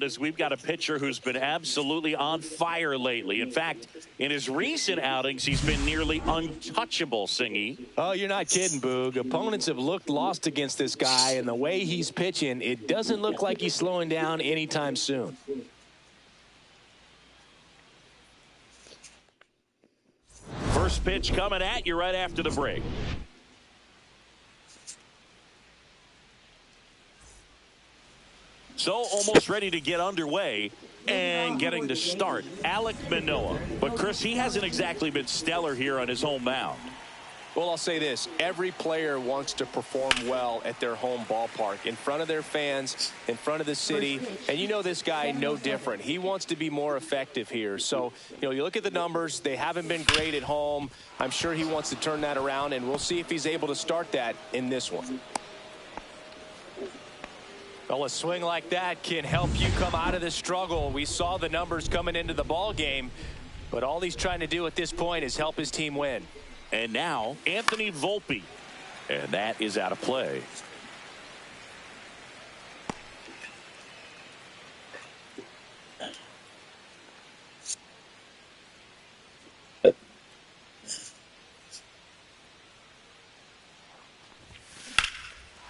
as we've got a pitcher who's been absolutely on fire lately. In fact, in his recent outings, he's been nearly untouchable, Singy. Oh, you're not kidding, Boog. Opponents have looked lost against this guy, and the way he's pitching, it doesn't look like he's slowing down anytime soon. First pitch coming at you right after the break. So almost ready to get underway and getting to start, Alek Manoah. But, Chris, he hasn't exactly been stellar here on his home mound. Well, I'll say this. Every player wants to perform well at their home ballpark, in front of their fans, in front of the city. And you know this guy no different. He wants to be more effective here. So, you look at the numbers. They haven't been great at home. I'm sure he wants to turn that around, and we'll see if he's able to start that in this one. Well, a swing like that can help you come out of the struggle. We saw the numbers coming into the ball game, but all he's trying to do at this point is help his team win. And now, Anthony Volpe. And that is out of play.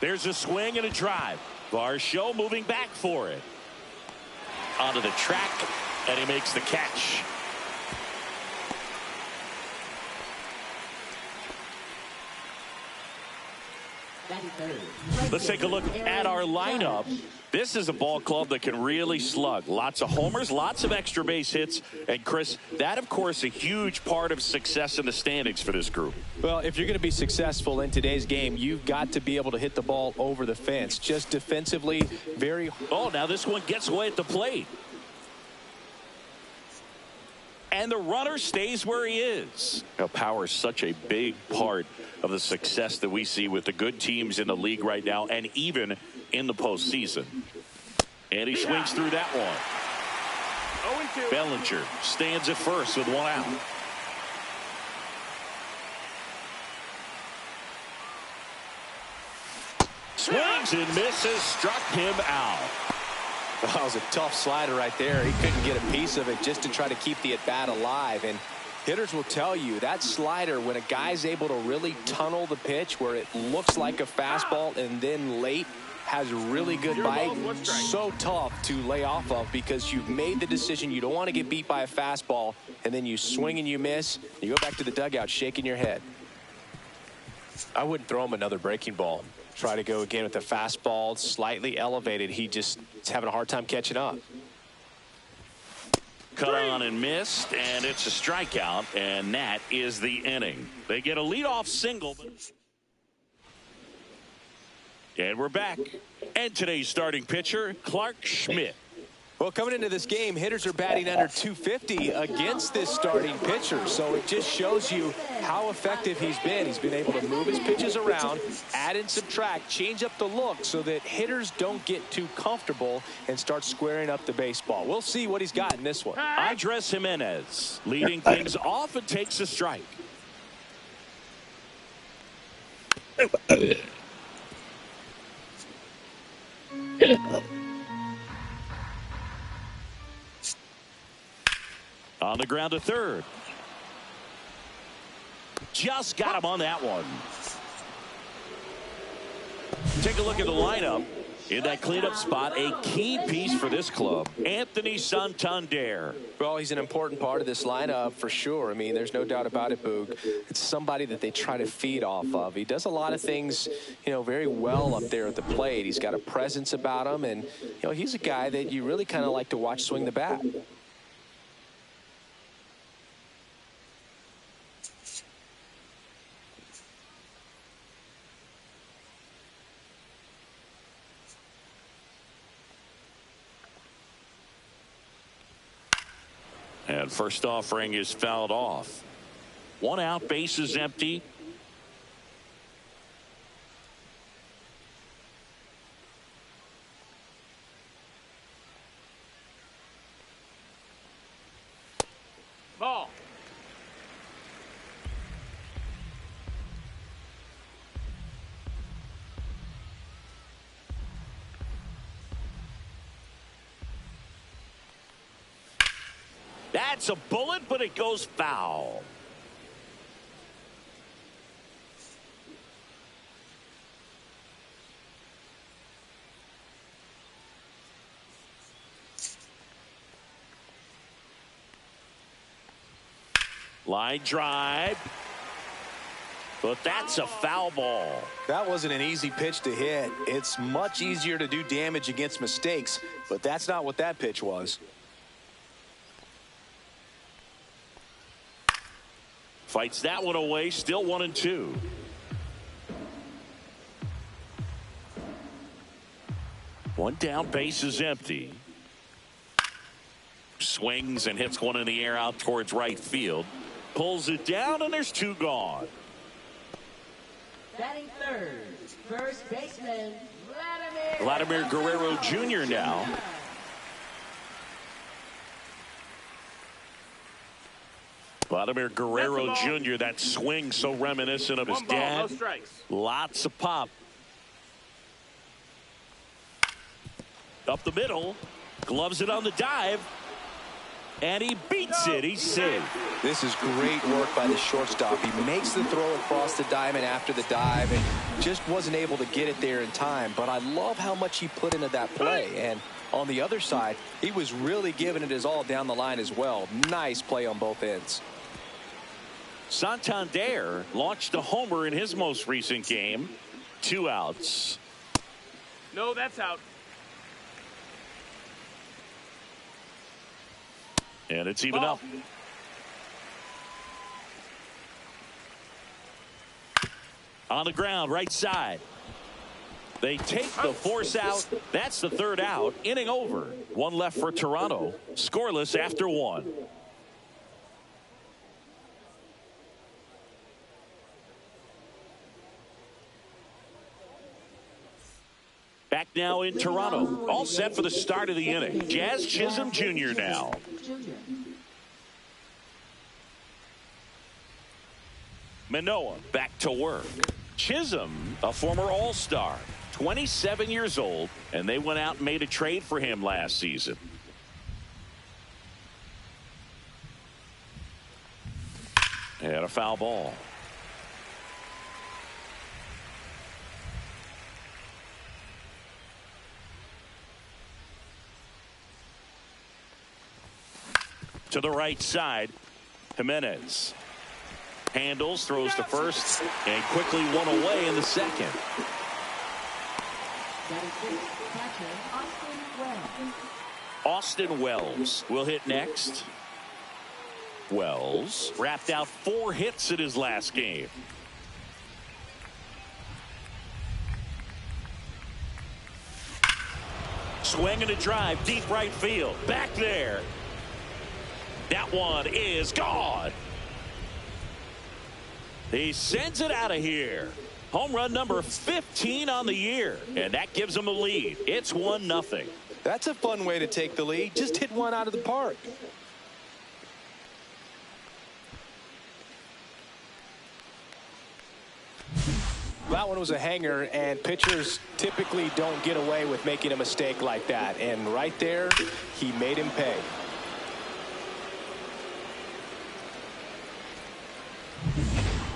There's a swing and a drive. Varsho moving back for it. Onto the track, and he makes the catch. Let's take a look at our lineup. This is a ball club that can really slug. Lots of homers, lots of extra base hits. And, Chris, that, of course, a huge part of success in the standings for this group. Well, if you're going to be successful in today's game, you've got to be able to hit the ball over the fence. Just defensively, very... Oh, now this one gets away at the plate. And the runner stays where he is. Now, power is such a big part of the success that we see with the good teams in the league right now, and even in the postseason. And he swings through that one. Bellinger stands at first with one out. Swings and misses, struck him out. That was a tough slider right there. He couldn't get a piece of it just to try to keep the at-bat alive. And hitters will tell you that slider, when a guy's able to really tunnel the pitch where it looks like a fastball and then late has a really good bite, so tough to lay off of, because you've made the decision you don't want to get beat by a fastball, and then you swing and you miss. You go back to the dugout shaking your head. I wouldn't throw him another breaking ball. Try to go again with the fastball slightly elevated. He just is having a hard time catching up. Cut on and missed, and it's a strikeout, and that is the inning. They get a leadoff single. And we're back. And today's starting pitcher, Clarke Schmidt. Well, coming into this game, hitters are batting under 250 against this starting pitcher. So it just shows you how effective he's been. He's been able to move his pitches around, add and subtract, change up the look so that hitters don't get too comfortable and start squaring up the baseball. We'll see what he's got in this one. Andres Gimenez leading things off and takes a strike. On the ground to third. Just got him on that one. Take a look at the lineup. In that cleanup spot, a key piece for this club, Anthony Santander. Well, he's an important part of this lineup for sure. I mean, there's no doubt about it, Boog. It's somebody that they try to feed off of. He does a lot of things, very well up there at the plate. He's got a presence about him, and, he's a guy that you really kind of like to watch swing the bat. And first offering is fouled off. One out, base is empty. Ball. That's a bullet, but it goes foul. Line drive. But that's a foul ball. That wasn't an easy pitch to hit. It's much easier to do damage against mistakes, but that's not what that pitch was. Fights that one away, still 1-2. One down, base is empty. Swings and hits one in the air out towards right field. Pulls it down, and there's two gone. Batting third, first baseman, Vladimir Guerrero Jr. now. Vladimir Guerrero Jr., that swing so reminiscent of his dad. Lots of pop. Up the middle. Gloves it on the dive. And he beats it. He's safe. This is great work by the shortstop. He makes the throw across the diamond after the dive and just wasn't able to get it there in time. But I love how much he put into that play. And on the other side, he was really giving it his all down the line as well. Nice play on both ends. Santander launched a homer in his most recent game. 2 outs. No, that's out. And it's even up. On the ground, right side. They take the force out. That's the 3rd out. Inning over. 1 left for Toronto. Scoreless after 1. Back now in Toronto. All set for the start of the inning. Jazz Chisholm Jr. now. Manoah back to work. Chisholm, a former All-Star, 27 years old, and they went out and made a trade for him last season. And a foul ball. To the right side, Jimenez handles, throws to first, and quickly one away in the second. Austin Wells will hit next. Wells wrapped out 4 hits in his last game. Swing and a drive, deep right field. Back there. That one is gone. He sends it out of here. Home run number 15 on the year, and that gives him a lead. It's 1-0. That's a fun way to take the lead. Just hit one out of the park. That one was a hanger, and pitchers typically don't get away with making a mistake like that. And right there, he made him pay.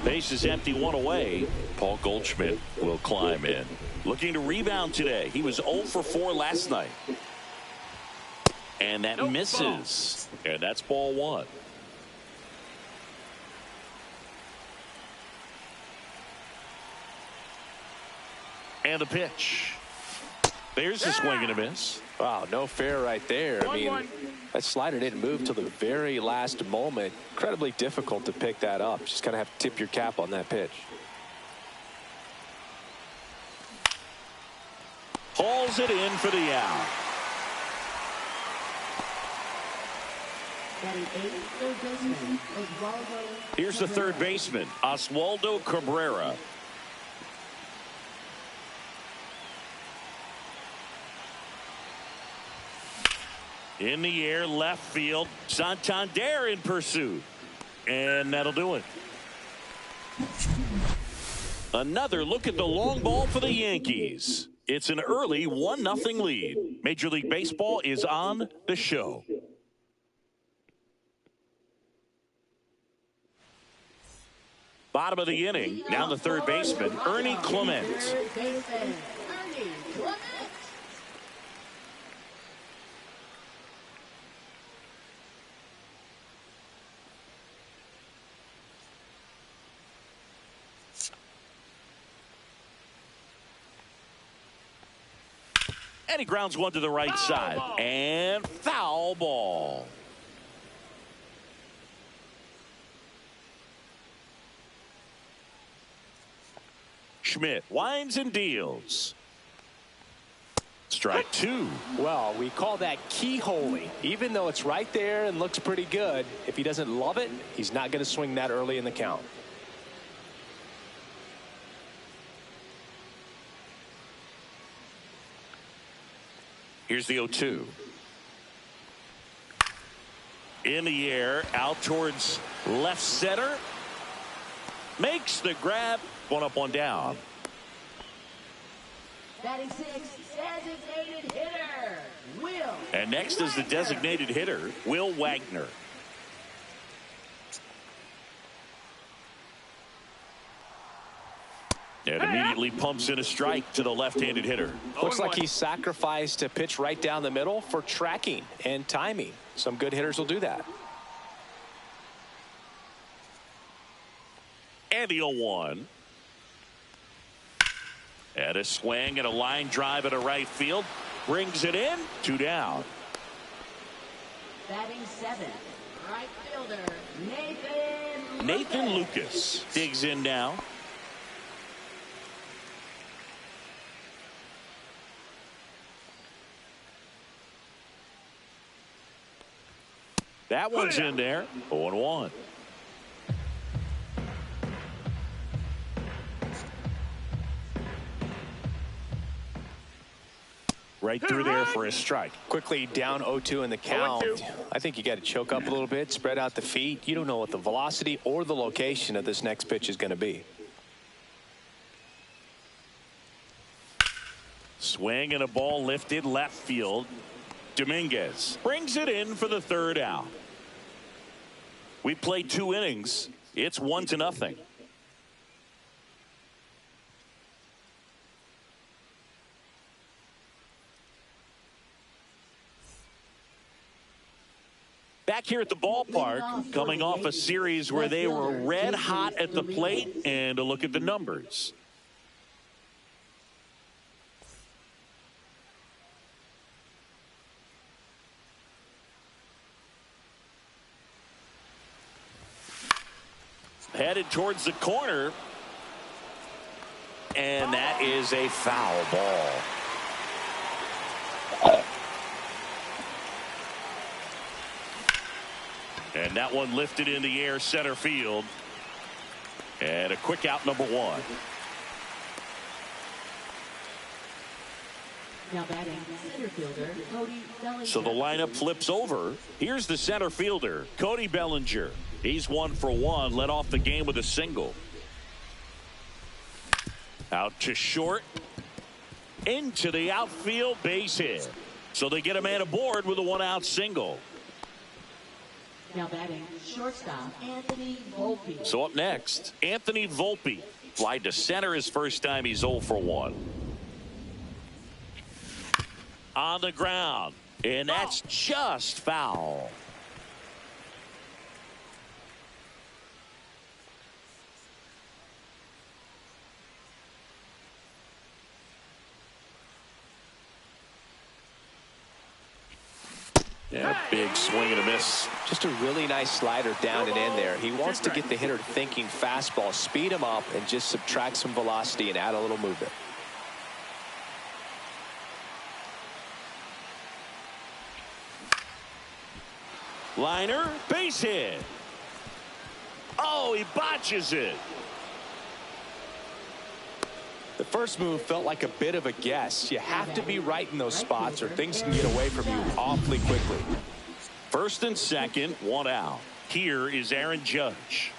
Base is empty, 1 away. Paul Goldschmidt will climb in. Looking to rebound today. He was 0 for 4 last night. And that misses. And that's ball 1. And the pitch. There's a swing and a miss. Wow, no fair right there. I mean, that slider didn't move till the very last moment. Incredibly difficult to pick that up. Just kind of have to tip your cap on that pitch. Hauls it in for the out. Here's the third baseman, Oswaldo Cabrera. In the air, left field. Santander in pursuit. And that'll do it. Another look at the long ball for the Yankees. It's an early 1-0 lead. Major League Baseball is on the show. Bottom of the inning. Now the third baseman, Ernie Clement. Third baseman, Ernie Clement. And he grounds one to the right side. And foul ball. Schmidt winds and deals. Strike two. Well, we call that keyholing. Even though it's right there and looks pretty good, if he doesn't love it, he's not going to swing that early in the count. Here's the 0-2. In the air, out towards left center. Makes the grab. One up, one down. Batting sixth, designated hitter, Will. And next is the designated hitter, Will Wagner. And immediately pumps in a strike to the left-handed hitter. Looks like he sacrificed a pitch right down the middle for tracking and timing. Some good hitters will do that. And the 0-1. And a swing and a line drive at a right field. Brings it in. 2 down. Batting seventh, right fielder, Nathan Lucas digs in now. That one's in there. 0-1. Right through there for a strike. Quickly down 0-2 in the count. 0-2. I think you got to choke up a little bit, spread out the feet. You don't know what the velocity or the location of this next pitch is going to be. Swing and a ball lifted left field. Dominguez brings it in for the third out. We played 2 innings. It's 1-0. Back here at the ballpark, coming off a series where they were red hot at the plate, and a look at the numbers. Headed towards the corner, and that is a foul ball. And that one lifted in the air center field. And a quick out, number 1. Now batting center fielder, Cody Bellinger. So the lineup flips over. Here's the center fielder, Cody Bellinger. He's 1 for 1, led off the game with a single. Out to short. Into the outfield, base hit. So they get a man aboard with a 1-out single. Now batting shortstop, Anthony Volpe. So up next, Anthony Volpe. Fly to center his first time. He's 0 for 1. On the ground. And that's just foul. Yeah, big swing and a miss. Just a really nice slider down and in there. He wants to get the hitter thinking fastball, speed him up, and just subtract some velocity and add a little movement. Liner, base hit. Oh, he botches it. The first move felt like a bit of a guess. You have to be right in those spots or things can get away from you awfully quickly. First and second, 1 out. Here is Aaron Judge.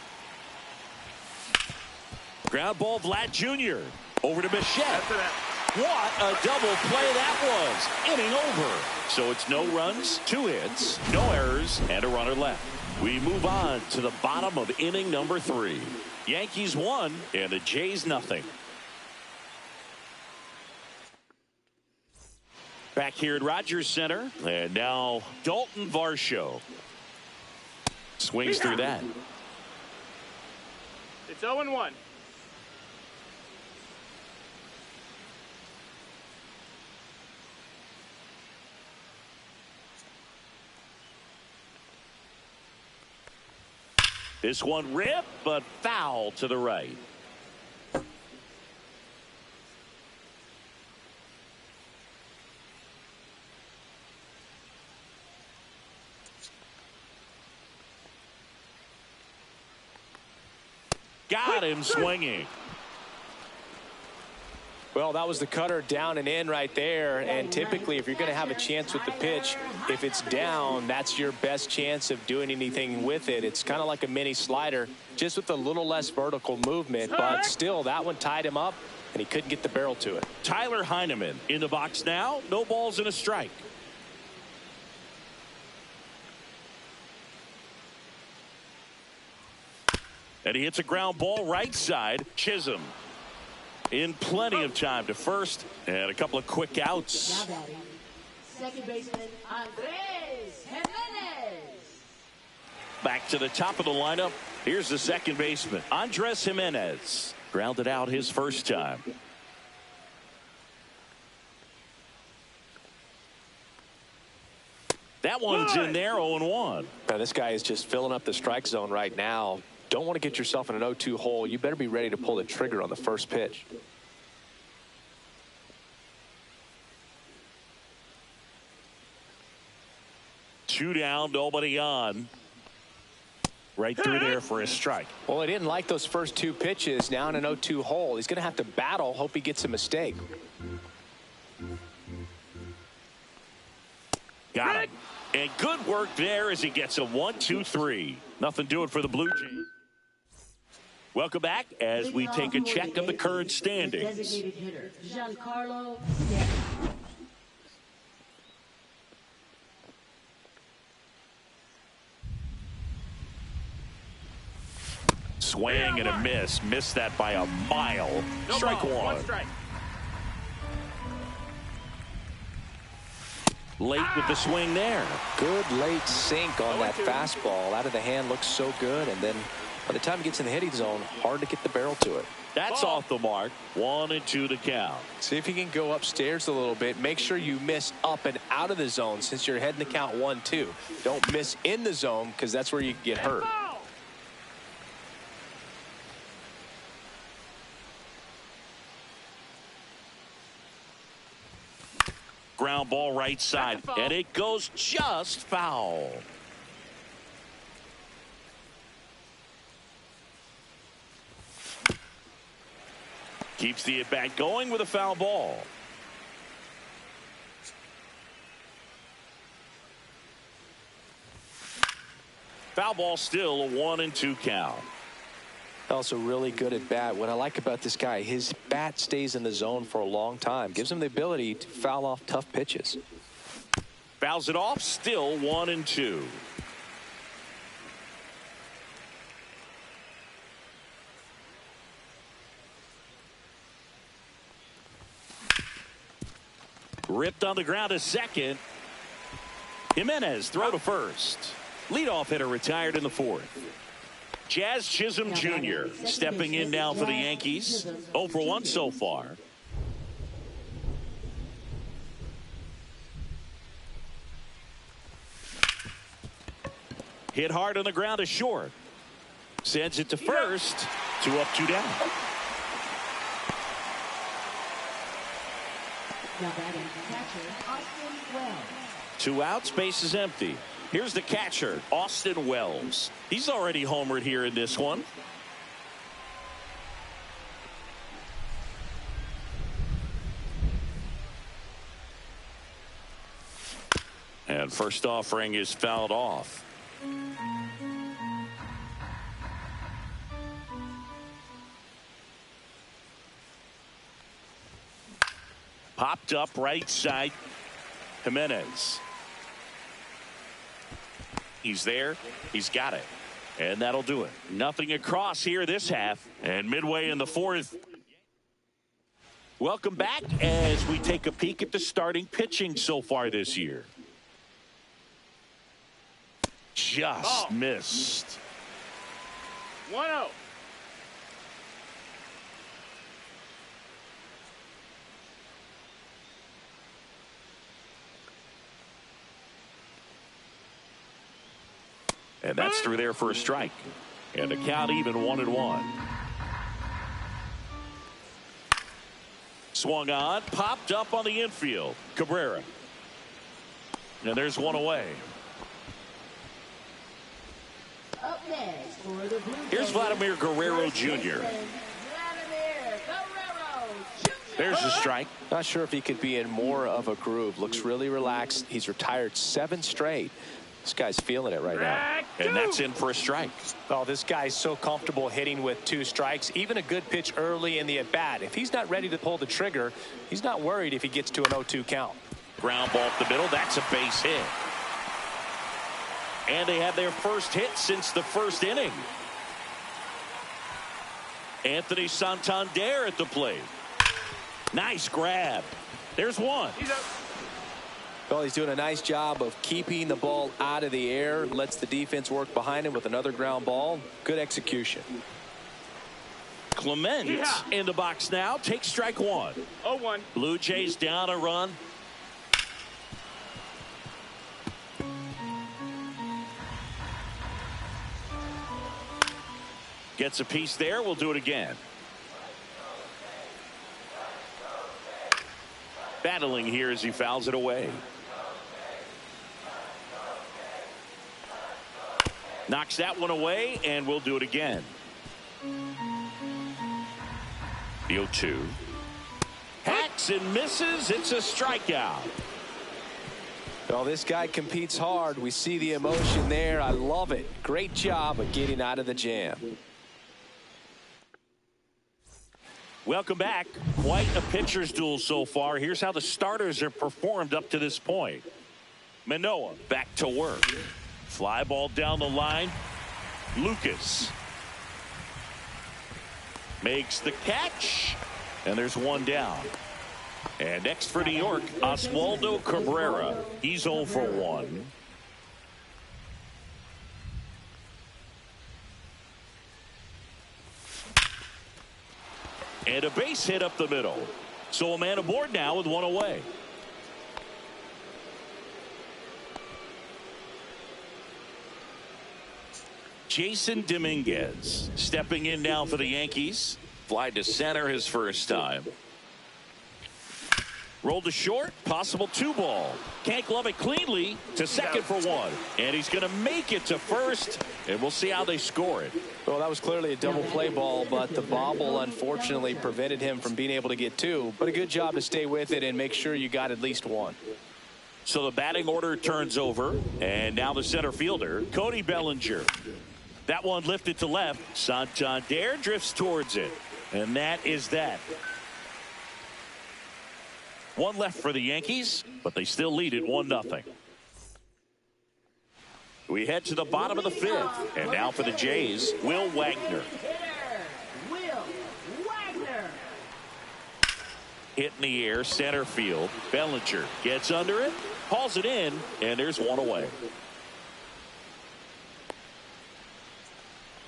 Ground ball, Vlad Jr. Over to Bichette. What a double play that was. Inning over. So it's no runs, 2 hits, no errors, and a runner left. We move on to the bottom of inning number 3. Yankees 1 and the Jays nothing. Back here at Rogers Center, and now Dalton Varsho swings through that. It's 0-1. This one ripped, but foul to the right. Got him swinging. Well, that was the cutter down and in right there. And typically, if you're going to have a chance with the pitch, if it's down, that's your best chance of doing anything with it. It's kind of like a mini slider, just with a little less vertical movement. But still, that one tied him up, and he couldn't get the barrel to it. Tyler Heineman in the box now. No balls and a strike. And he hits a ground ball right side. Chisholm in plenty of time to first, and a couple of quick outs. Now batting, second baseman Andres Jimenez. Back to the top of the lineup. Here's the second baseman, Andres Jimenez. Grounded out his first time. That one's in there, 0-1. Now, this guy is just filling up the strike zone right now. Don't want to get yourself in an 0-2 hole. You better be ready to pull the trigger on the first pitch. Two down, nobody on. Right through there for a strike. Well, he didn't like those first two pitches. Now in an 0-2 hole. He's going to have to battle. Hope he gets a mistake. Got him. And good work there as he gets a 1-2-3. Nothing doing for the Blue Jays. Welcome back as we take a check of the current standings. Designated hitter Giancarlo Stanton. Swing and a miss. Missed that by a mile. No Strike ball, one. strike. Late with the swing there. Good late sink on that fastball. Out of the hand, looks so good. And then by the time it gets in the hitting zone, hard to get the barrel to it. That's off the mark. 1-2 to count. See if you can go upstairs a little bit. Make sure you miss up and out of the zone since you're heading to count 1-2. Don't miss in the zone because that's where you get hurt. Ground ball right side, and it goes just foul. Keeps the at-bat going with a foul ball. Foul ball, still a 1-2 count. Also really good at bat. What I like about this guy, his bat stays in the zone for a long time. Gives him the ability to foul off tough pitches. Fouls it off, still 1-2. Ripped on the ground to second. Jimenez throw to first. Leadoff hitter retired in the fourth. Jazz Chisholm Jr. stepping in now for the Yankees. 0 for 1 so far. Hit hard on the ground to short. Sends it to first. 2 up, 2 down. Now batting, catcher Austin Wells. 2 outs, base is empty. Here's the catcher, Austin Wells. He's already homered here in this one. And first offering is fouled off. Popped up right side, Jimenez. He's there. He's got it. And that'll do it. Nothing across here this half. And midway in the fourth. Welcome back as we take a peek at the starting pitching so far this year. Just missed. 1-0. And that's through there for a strike. And the count even 1-1. Swung on, popped up on the infield. Cabrera. And there's one away. Up next for the Blue Here's Jays, Vladimir Guerrero first Jr. baseman, Vladimir Guerrero Jr. There's the strike. Not sure if he could be in more of a groove. Looks really relaxed. He's retired 7 straight. This guy's feeling it right now. And that's in for a strike. Oh, this guy's so comfortable hitting with 2 strikes. Even a good pitch early in the at-bat. If he's not ready to pull the trigger, he's not worried if he gets to an 0-2 count. Ground ball up the middle. That's a base hit. And they have their first hit since the first inning. Anthony Santander at the plate. Nice grab. There's one. He's up. Well, he's doing a nice job of keeping the ball out of the air. Lets the defense work behind him with another ground ball. Good execution. Clement in the box now. Takes strike 1. 0-1. Blue Jays down a run. Gets a piece there. We'll do it again. Battling here as he fouls it away. Knocks that one away, and we'll do it again. The 0-2. Hacks and misses. It's a strikeout. Well, this guy competes hard. We see the emotion there. I love it. Great job of getting out of the jam. Welcome back. Quite a pitcher's duel so far. Here's how the starters have performed up to this point. Manoah back to work. Fly ball down the line. Lucas makes the catch. And there's one down. And next for New York, Oswaldo Cabrera. He's 0 for 1. And a base hit up the middle. So a man aboard now with one away. Jason Dominguez stepping in now for the Yankees. Fly to center his first time. Rolled to short, possible 2-ball. Can't glove it cleanly to second for 1. And he's going to make it to first. And we'll see how they score it. Well, that was clearly a double play ball, but the bobble unfortunately prevented him from being able to get 2. But a good job to stay with it and make sure you got at least 1. So the batting order turns over. And now the center fielder, Cody Bellinger. That one lifted to left. Santander drifts towards it. And that is that. 1 left for the Yankees, but they still lead it 1-0. We head to the bottom of the 5th. And now for the Jays, Will Wagner. Will Wagner. Hit in the air, center field. Bellinger gets under it, hauls it in, and there's one away.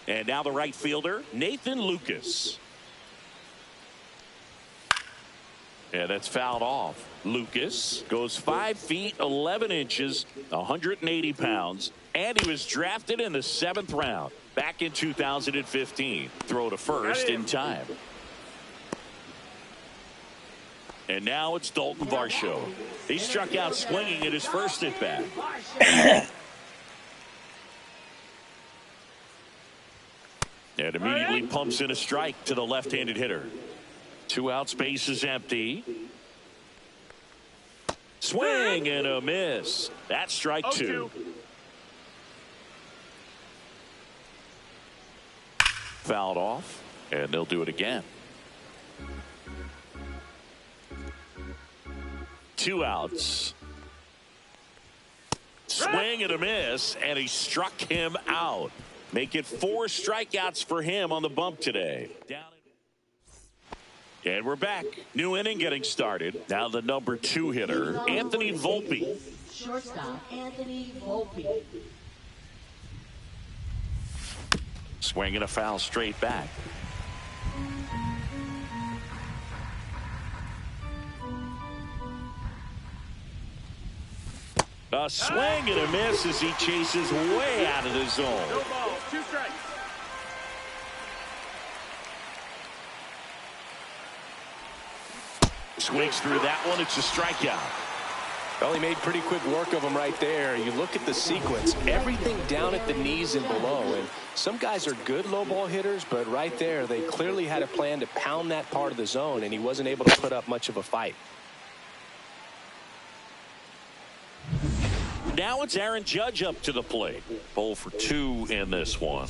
And now the right fielder, Nathan Lucas. And that's fouled off. Lucas goes 5 feet 11 inches, 180 pounds, and he was drafted in the 7th round back in 2015. Throw to first in time. And now it's Dalton Varsho. He struck out swinging at his first at bat. And immediately pumps in a strike to the left-handed hitter. 2 outs, base is empty. Swing and a miss. That's strike 2. Fouled off, and they'll do it again. 2 outs. Swing and a miss, and he struck him out. Make it 4 strikeouts for him on the bump today. And we're back. New inning getting started. Now the number 2 hitter, Anthony Volpe. Shortstop, Anthony Volpe. Swinging a foul straight back. A swing and a miss as he chases way out of the zone. No ball, 2 strikes. Swings through that one. It's a strikeout. Well, he made pretty quick work of him right there. You look at the sequence, everything down at the knees and below. And some guys are good low ball hitters, but right there, they clearly had a plan to pound that part of the zone, and he wasn't able to put up much of a fight. Now it's Aaron Judge up to the plate. 0 for 2 in this one.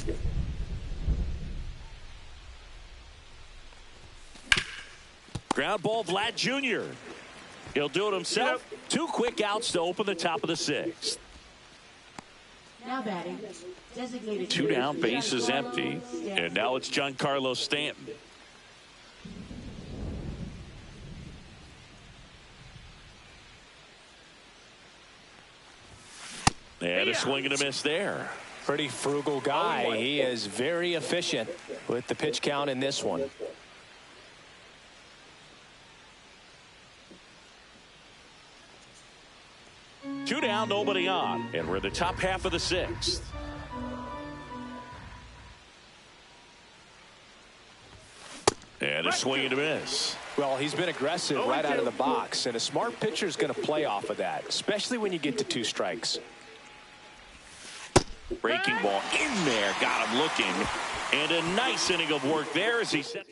Ground ball, Vlad Jr. He'll do it himself. 2 quick outs to open the top of the 6th. Now batting, designated 2 down, base is empty. And now it's Giancarlo Stanton. And a swing and a miss there. Pretty frugal guy. He is very efficient with the pitch count in this one. Two down, nobody on. And we're in the top half of the 6th. And a swing and a miss. Well, he's been aggressive right out of the box, and a smart pitcher is going to play off of that, especially when you get to 2 strikes. Breaking ball in there, got him looking, and a nice inning of work there as he sets.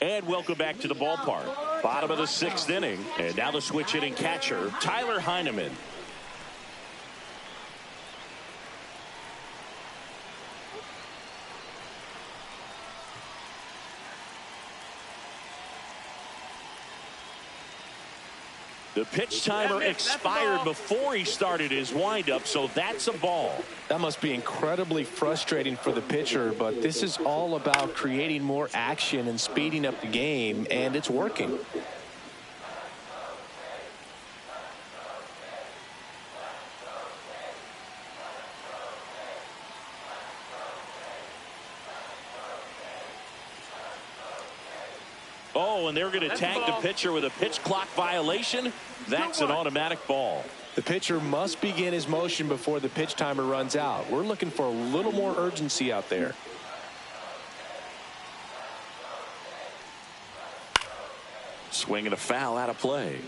And welcome back to the ballpark. Bottom of the 6th inning, and now the switch hitting catcher, Tyler Heineman. The pitch timer expired before he started his windup, so that's a ball. That must be incredibly frustrating for the pitcher, but this is all about creating more action and speeding up the game, and it's working. Oh, and they're going to tag the pitcher with a pitch clock violation. That's an automatic ball. The pitcher must begin his motion before the pitch timer runs out. We're looking for a little more urgency out there. Swinging a foul out of play.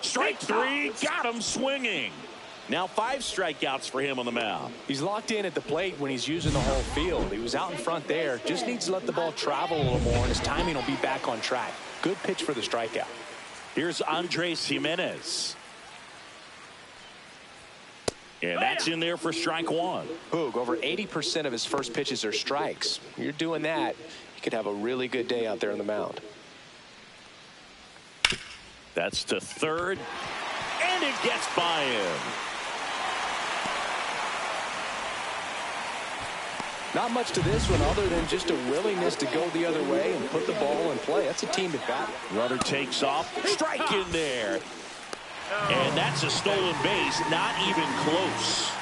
Strike 3, got him swinging. Now 5 strikeouts for him on the mound. He's locked in at the plate when he's using the whole field. He was out in front there. Just needs to let the ball travel a little more, and his timing will be back on track. Good pitch for the strikeout. Here's Andres Gimenez. And that's in there for strike 1. Boog, over 80% of his first pitches are strikes. You're doing that, you could have a really good day out there on the mound. That's to third, and it gets by him. Not much to this one other than just a willingness to go the other way and put the ball in play. That's a team at bat. Runner takes off, strike in there. And that's a stolen base, not even close.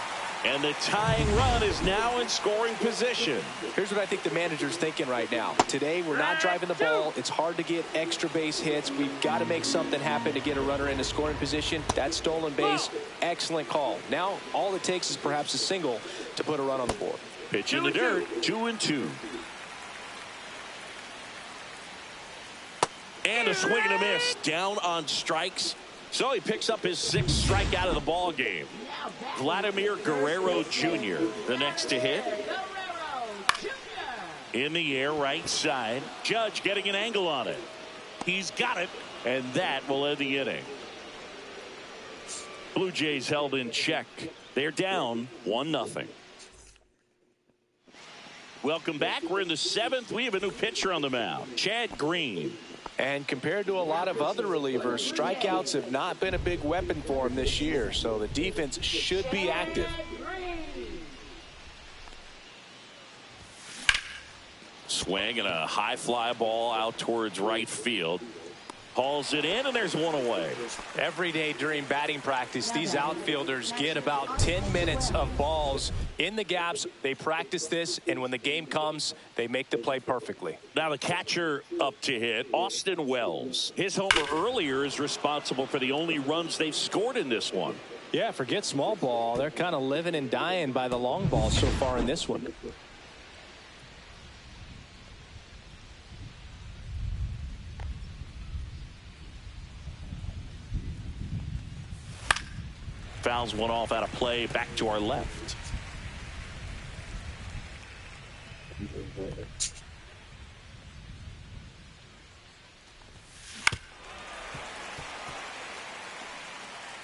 And the tying run is now in scoring position. Here's what I think the manager's thinking right now. Today, we're not driving the ball. It's hard to get extra base hits. We've got to make something happen to get a runner into scoring position. That stolen base, excellent call. Now, all it takes is perhaps a single to put a run on the board. Pitch in the dirt, 2-2. And a swing and a miss, down on strikes. So he picks up his 6th strikeout of the ball game. Vladimir Guerrero Jr. the next to hit. In the air, right side. Judge getting an angle on it. He's got it, and that will end the inning. Blue Jays held in check. They're down 1-0. Welcome back. We're in the 7th. We have a new pitcher on the mound, Chad Green. And compared to a lot of other relievers, strikeouts have not been a big weapon for him this year, so the defense should be active. Swing and a high fly ball out towards right field. Hauls it in, and there's one away. Every day during batting practice, these outfielders get about 10 minutes of balls in the gaps. They practice this, and when the game comes, they make the play perfectly. Now the catcher up to hit, Austin Wells. His homer earlier is responsible for the only runs they've scored in this one. Yeah, forget small ball. They're kind of living and dying by the long ball so far in this one. Fouls one off out of play, back to our left.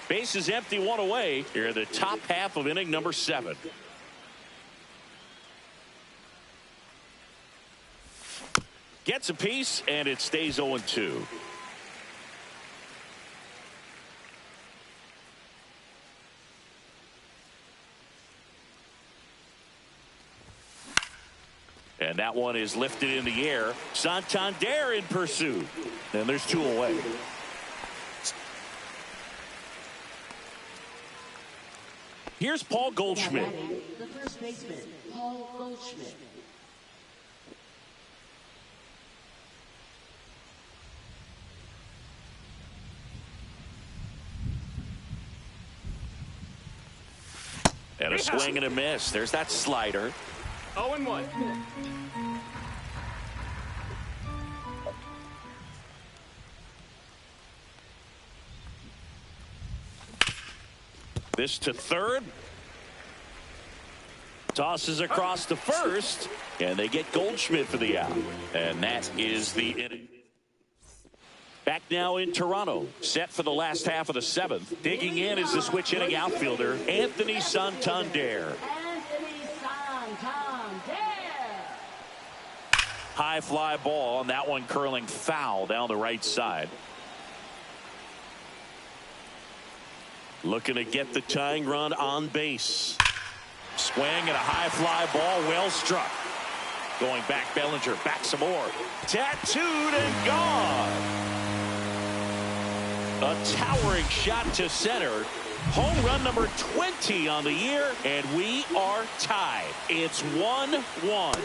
Base is empty, one away. Here in the top half of inning number 7. Gets a piece, and it stays 0-2. And that one is lifted in the air. Santander in pursuit. And there's 2 away. Here's Paul Goldschmidt. The first baseman, Paul Goldschmidt. And a swing and a miss. There's that slider. 0-1. This to third. Tosses across to first. And they get Goldschmidt for the out. And that is the inning. Back now in Toronto. Set for the last half of the 7th. Digging in is the switch hitting outfielder, Anthony Santander. High fly ball, and that one curling foul down the right side. Looking to get the tying run on base. Swing and a high fly ball, well struck. Going back, Bellinger, back some more. Tattooed and gone. A towering shot to center. Home run number 20 on the year, and we are tied. It's 1-1.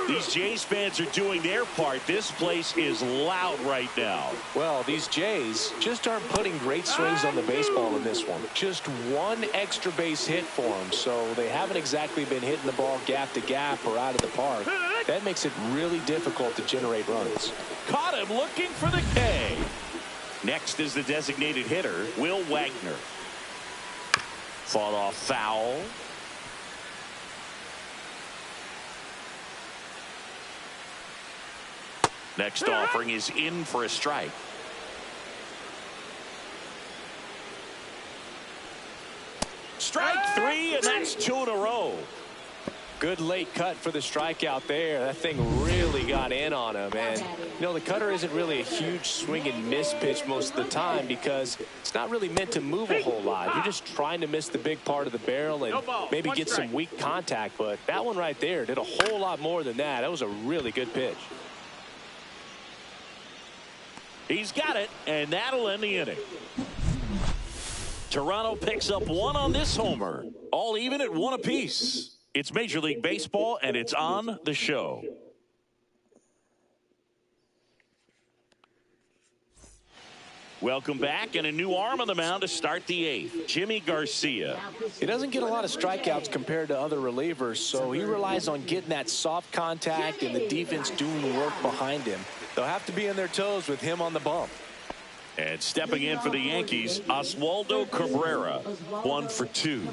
These Jays fans are doing their part. This place is loud right now. Well, these Jays just aren't putting great swings on the baseball in this one. Just one extra base hit for them, so they haven't exactly been hitting the ball gap to gap or out of the park. That makes it really difficult to generate runs. Caught him looking for the K. Next is the designated hitter, Will Wagner. Fought off foul. Next offering is in for a strike. Strike 3, and that's 2 in a row. Good late cut for the strikeout there. That thing really got in on him. And, you know, the cutter isn't really a huge swing and miss pitch most of the time because it's not really meant to move a whole lot. You're just trying to miss the big part of the barrel and maybe get some weak contact. But that one right there did a whole lot more than that. That was a really good pitch. He's got it, and that'll end the inning. Toronto picks up 1 on this homer. All even at 1 apiece. It's Major League Baseball, and it's on the show. Welcome back, and a new arm on the mound to start the 8th. Jimmy Garcia. He doesn't get a lot of strikeouts compared to other relievers, so he relies on getting that soft contact and the defense doing the work behind him. They'll have to be on their toes with him on the bump. And stepping in for the Yankees, Oswaldo Cabrera, 1 for 2.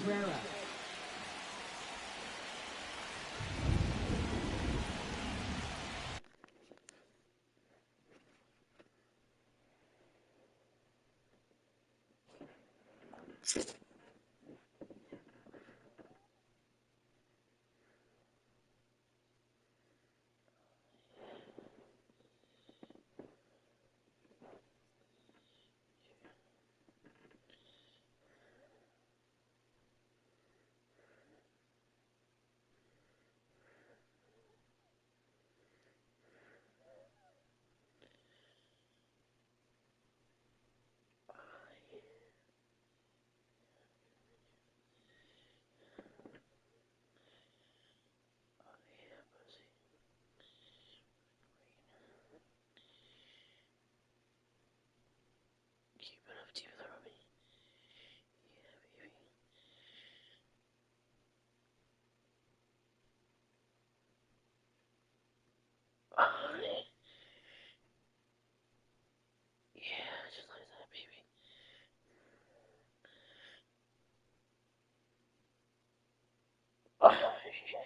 just like that, baby. Oh, yeah.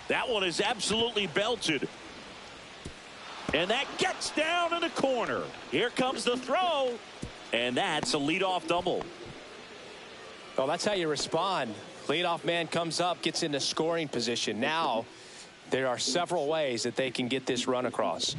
That one is absolutely belted. And that gets down in the corner. Here comes the throw. And that's a leadoff double. Well, that's how you respond. Leadoff man comes up, gets into scoring position. Now, there are several ways that they can get this run across.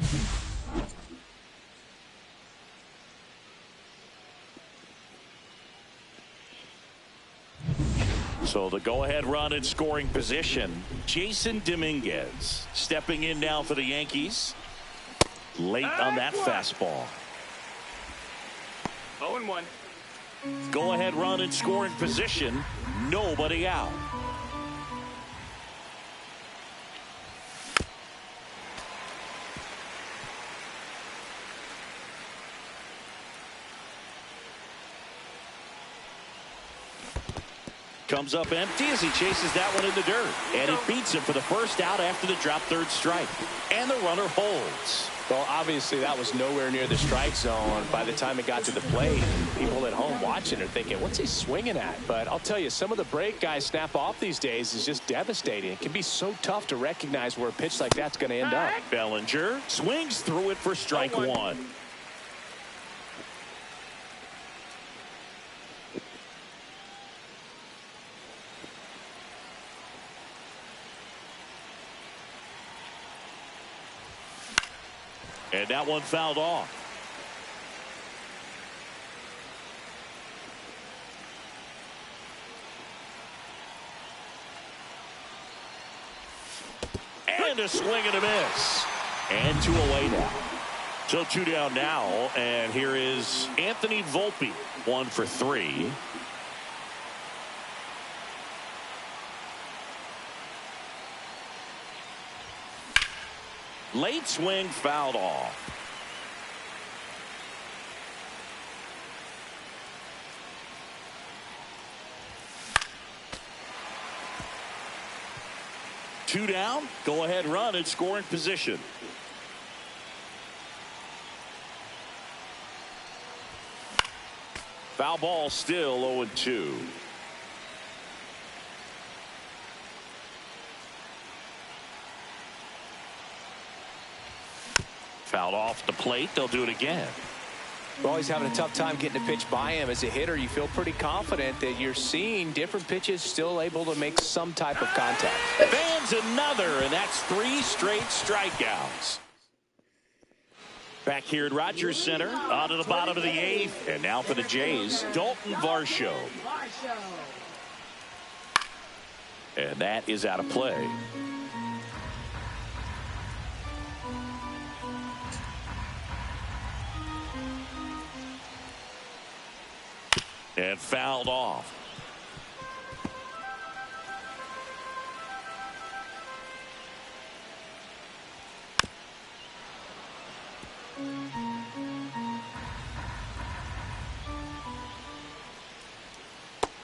So the go-ahead run in scoring position. Jason Dominguez stepping in now for the Yankees. Late on that fastball. 0-1. Go-ahead run in scoring position. Nobody out. Comes up empty as he chases that one in the dirt. And it beats him for the first out after the drop third strike. And the runner holds. Well, obviously, that was nowhere near the strike zone by the time it got to the plate. People at home watching are thinking, what's he swinging at? But I'll tell you, some of the break guys snap off these days is just devastating. It can be so tough to recognize where a pitch like that's going to end up. Bellinger swings through it for strike one. And that one fouled off. And a swing and a miss. And 2 away now. So 2 down now. And here is Anthony Volpe. 1 for 3. Late swing fouled off. Two down. Go ahead run and scoring position. Foul ball still 0-2. Fouled off the plate. They'll do it again. We're always having a tough time getting a pitch by him. As a hitter, you feel pretty confident that you're seeing different pitches still able to make some type of contact. Fans another, and that's 3 straight strikeouts. Back here at Rogers Center, on to the bottom of the 8th. And now for the Jays, Dalton Varsho. And that is out of play. And fouled off.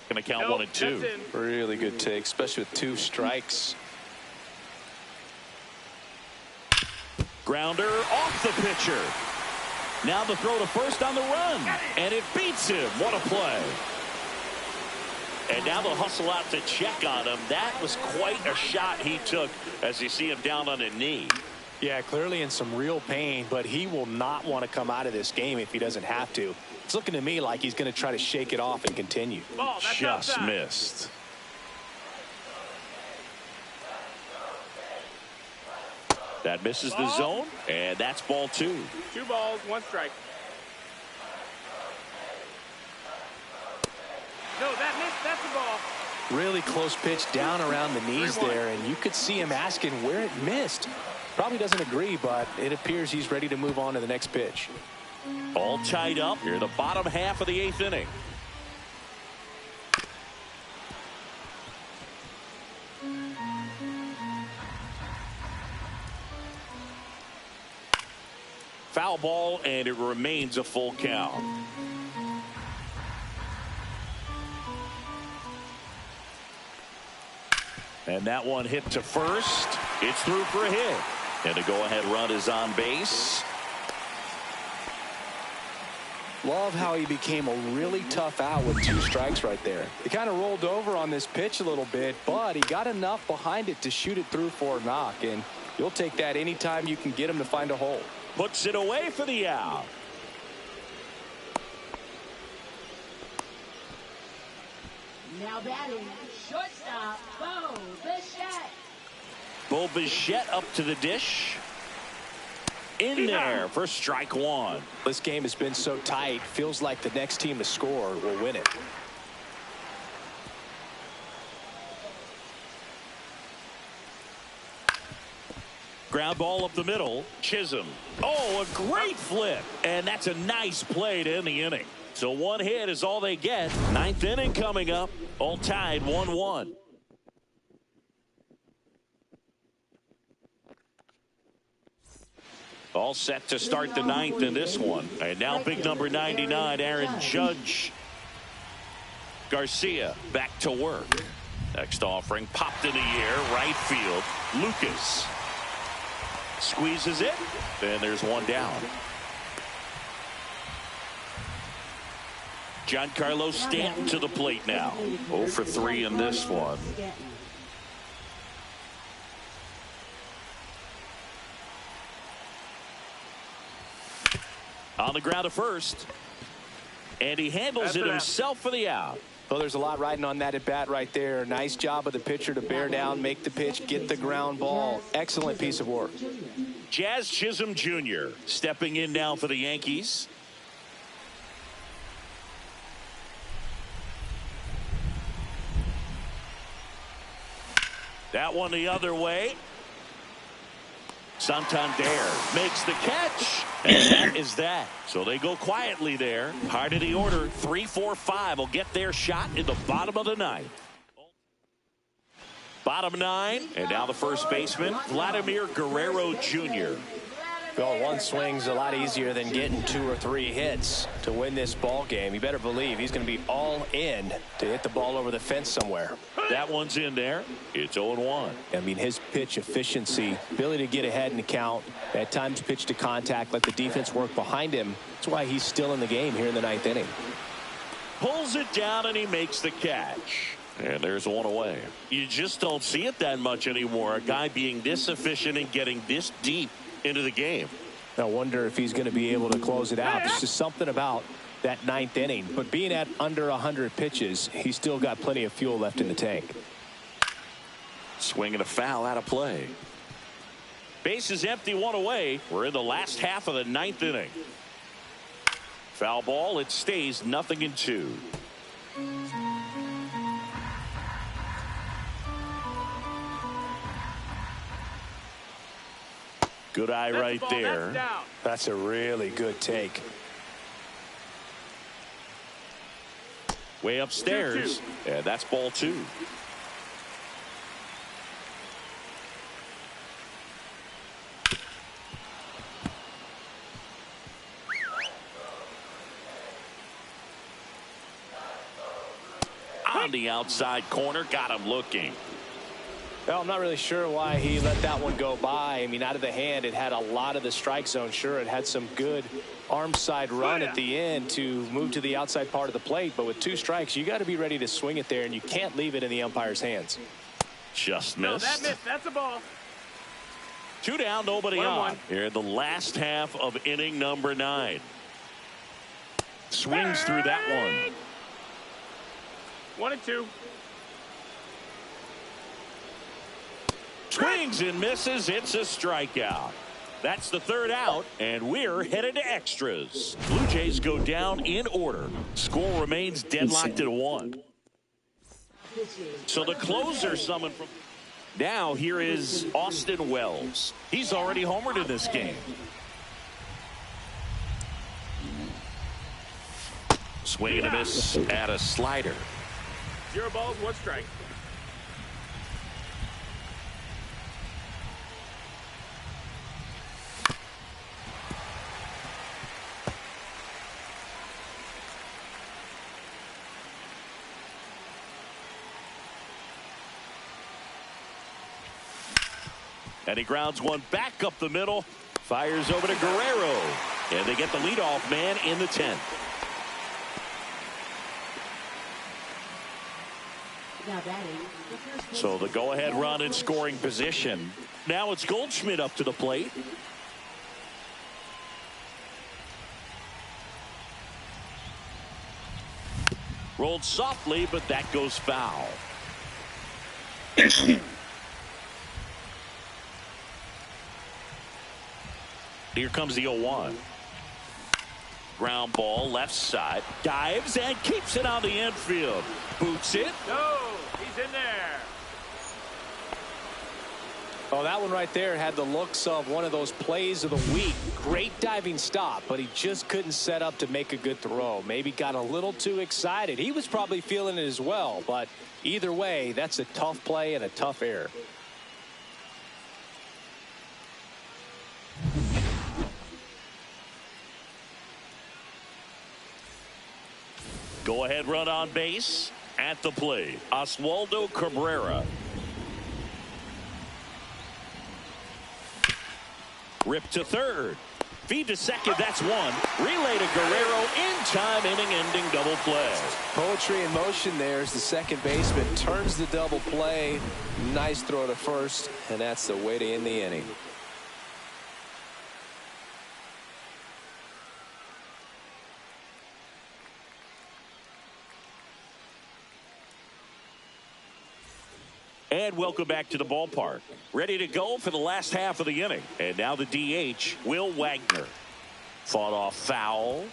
Going to count 1 and 2. Really good take, especially with 2 strikes. Grounder off the pitcher. Now the throw to first on the run, and it beats him. What a play. And now they'll hustle out to check on him. That was quite a shot he took as you see him down on a knee. Yeah, clearly in some real pain, but he will not want to come out of this game if he doesn't have to. It's looking to me like he's going to try to shake it off and continue. Just missed. That misses the zone, and that's ball 2. 2 balls, 1 strike. No, that missed. That's the ball. Really close pitch down around the knees there, and you could see him asking where it missed. Probably doesn't agree, but it appears he's ready to move on to the next pitch. All tied up here in the bottom half of the 8th inning. Foul ball, and it remains a full count. And that one hit to first. It's through for a hit. And the go-ahead run is on base. Love how he became a really tough out with 2 strikes right there. He kind of rolled over on this pitch a little bit, but he got enough behind it to shoot it through for a knock. And you'll take that anytime you can get him to find a hole. Puts it away for the out. Now batting, shortstop, Bo Bichette. Bo Bichette up to the dish. In there for strike 1. This game has been so tight. Feels like the next team to score will win it. Ground ball up the middle. Chisholm. Oh, a great flip. And that's a nice play to end the inning. So 1 hit is all they get. 9th inning coming up. All tied 1-1. All set to start the 9th in this one. And now big number 99, Aaron Judge. Garcia back to work. Next offering popped in the air, right field. Lucas squeezes it. Then there's 1 down. Giancarlo Stanton to the plate now. 0 for 3 in this one. On the ground to first. And he handles it himself for the out. Well, there's a lot riding on that at bat right there. Nice job of the pitcher to bear down, make the pitch, get the ground ball. Excellent piece of work. Jazz Chisholm Jr. stepping in now for the Yankees. That one the other way. Santander makes the catch, and that is that. So they go quietly there. Heart of the order, 3, 4, 5 will get their shot in the bottom of the 9th. Bottom 9, and now the first baseman, Vladimir Guerrero Jr. Well, 1 swing's a lot easier than getting 2 or 3 hits to win this ball game. You better believe he's going to be all in to hit the ball over the fence somewhere. That one's in there. It's 0-1. I mean, his pitch efficiency, ability to get ahead in the count, at times pitch to contact, let the defense work behind him. That's why he's still in the game here in the 9th inning. Pulls it down and he makes the catch. And there's 1 away. You just don't see it that much anymore. A guy being this efficient and getting this deep into the game. I wonder if he's going to be able to close it out. There's just something about that ninth inning. But being at under 100 pitches, he's still got plenty of fuel left in the tank. Swing and a foul out of play. Base is empty, one away. We're in the last half of the ninth inning. Foul ball. It stays 0-2. Good eye right there. That's a really good take. Way upstairs. And that's ball 2. On the outside corner, got him looking. Well, I'm not really sure why he let that one go by. I mean, out of the hand, it had a lot of the strike zone. Sure, it had some good arm side run at the end to move to the outside part of the plate. But with 2 strikes, you got to be ready to swing it there, and you can't leave it in the umpire's hands. Just No, missed. that missed. That's a ball. 2 down, nobody 1-1. on. Here in the last half of inning number 9. Swings through that one. 1-2. Swings and misses. It's a strikeout. That's the 3rd out, and we're headed to extras. Blue Jays go down in order. Score remains deadlocked at 1. So the closer summoned from. Now here is Austin Wells. He's already homered in this game. Swing and a miss at a slider. 0 balls, 1 strike. And he grounds one back up the middle. Fires over to Guerrero. And they get the leadoff man in the 10th. Now batting, So the go-ahead run in scoring position. Now it's Goldschmidt up to the plate. Rolled softly, but that goes foul. Here comes the 0-1. Ground ball left side. Dives and keeps it on the infield. Boots it. No, he's in there. Oh, that one right there had the looks of one of those plays of the week. Great diving stop, but he just couldn't set up to make a good throw. Maybe got a little too excited. He was probably feeling it as well, but either way, that's a tough play and a tough error. Go ahead run on base at the plate. Oswaldo Cabrera. Rip to third. Feed to second. That's 1. Relay to Guerrero. In time, inning-ending double play. Poetry in motion there as the second baseman turns the double play. Nice throw to first, and that's the way to end the inning. And welcome back to the ballpark. Ready to go for the last half of the inning. And now the DH, Will Wagner. Fought off foul.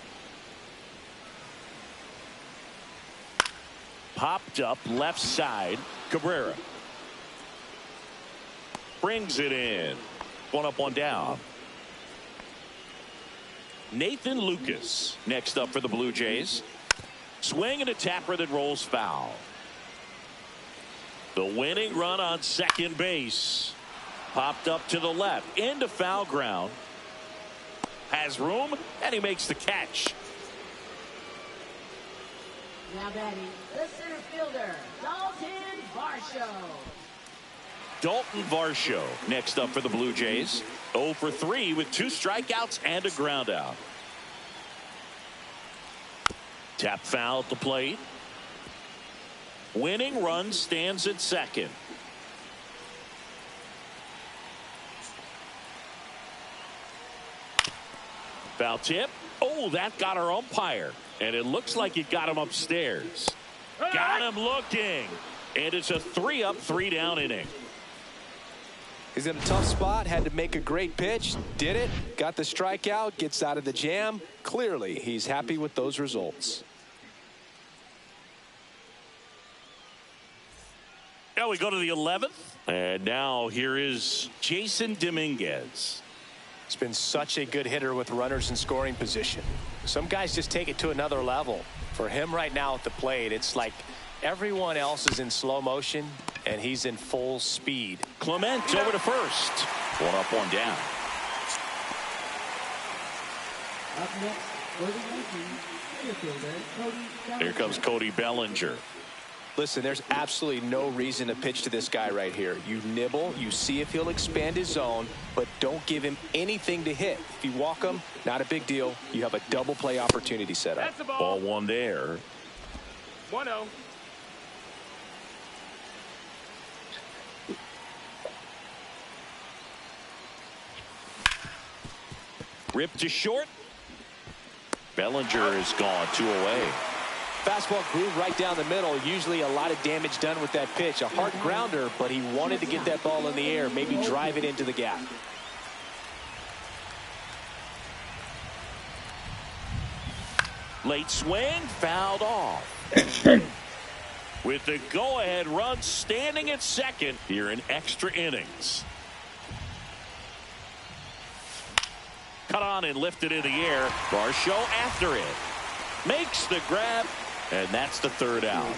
Popped up left side. Cabrera. Brings it in. 1 up, 1 down. Nathan Lucas next up for the Blue Jays. Swing and a tapper that rolls foul. The winning run on second base. Popped up to the left. Into foul ground. Has room, and he makes the catch. now batting, the center fielder, Dalton Varsho. Dalton Varsho next up for the Blue Jays. 0 for 3 with 2 strikeouts and a ground out. Tap foul at the plate. Winning run stands at second. Foul tip. Oh, that got our umpire. And it looks like it got him upstairs. Got him looking. And it's a 3-up, 3-down inning. He's in a tough spot, had to make a great pitch, did it, got the strikeout, gets out of the jam. Clearly, he's happy with those results. Now we go to the 11th. And now here is Jason Dominguez. He's been such a good hitter with runners in scoring position. Some guys just take it to another level. For him right now at the plate, it's like everyone else is in slow motion, and he's in full speed. Clement over to first. 1 up, 1 down. Up next, for the Yankees, center fielder, Cody Bellinger. Here comes Cody Bellinger. Listen, there's absolutely no reason to pitch to this guy right here. You nibble, you see if he'll expand his zone, but don't give him anything to hit. If you walk him, not a big deal. You have a double play opportunity set up. That's the ball. Ball 1 there. 1-0. Ripped to short. Bellinger is gone, 2 away. Fastball groove right down the middle. Usually a lot of damage done with that pitch. A hard grounder, but he wanted to get that ball in the air, maybe drive it into the gap. Late swing, fouled off. With the go-ahead run standing at second here in extra innings. Cut on and lifted in the air. Varsho after it. Makes the grab, and that's the 3rd out.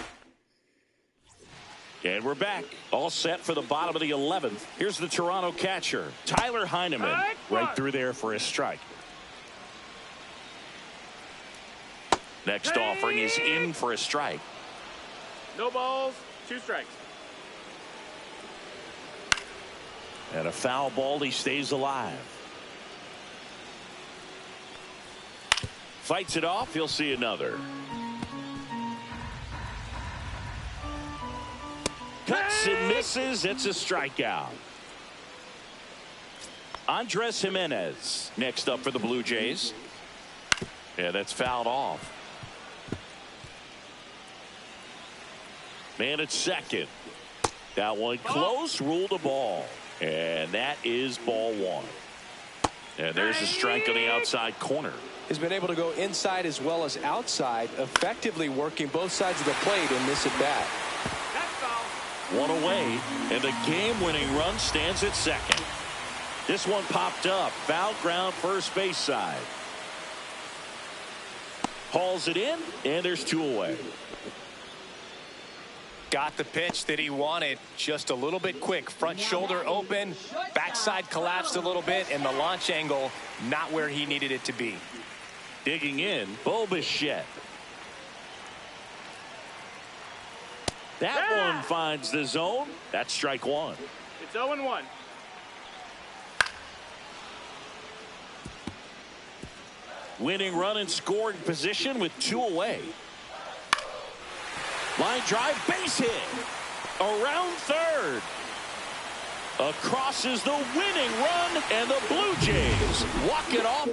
And we're back. All set for the bottom of the 11th. Here's the Toronto catcher, Tyler Heineman. Right through there for a strike. Next offering is in for a strike. No balls, 2 strikes. And a foul ball, he stays alive. Fights it off, he'll see another. Cuts and misses, it's a strikeout. Andres Gimenez next up for the Blue Jays. Yeah, that's fouled off. Man at second. That one close, ruled a ball. And that is ball 1. And there's a strike on the outside corner. He's been able to go inside as well as outside, effectively working both sides of the plate in this at bat. That's foul. 1 away, and the game-winning run stands at second. This one popped up, foul ground first base side. Hauls it in, and there's 2 away. Got the pitch that he wanted, just a little bit quick. Front shoulder open, backside collapsed a little bit, and the launch angle not where he needed it to be. Digging in, Bo Bichette. That one finds the zone. That's strike 1. It's 0-1. Winning run in scoring position with 2 away. Line drive, base hit. Around third. Across is the winning run, and the Blue Jays walk it off.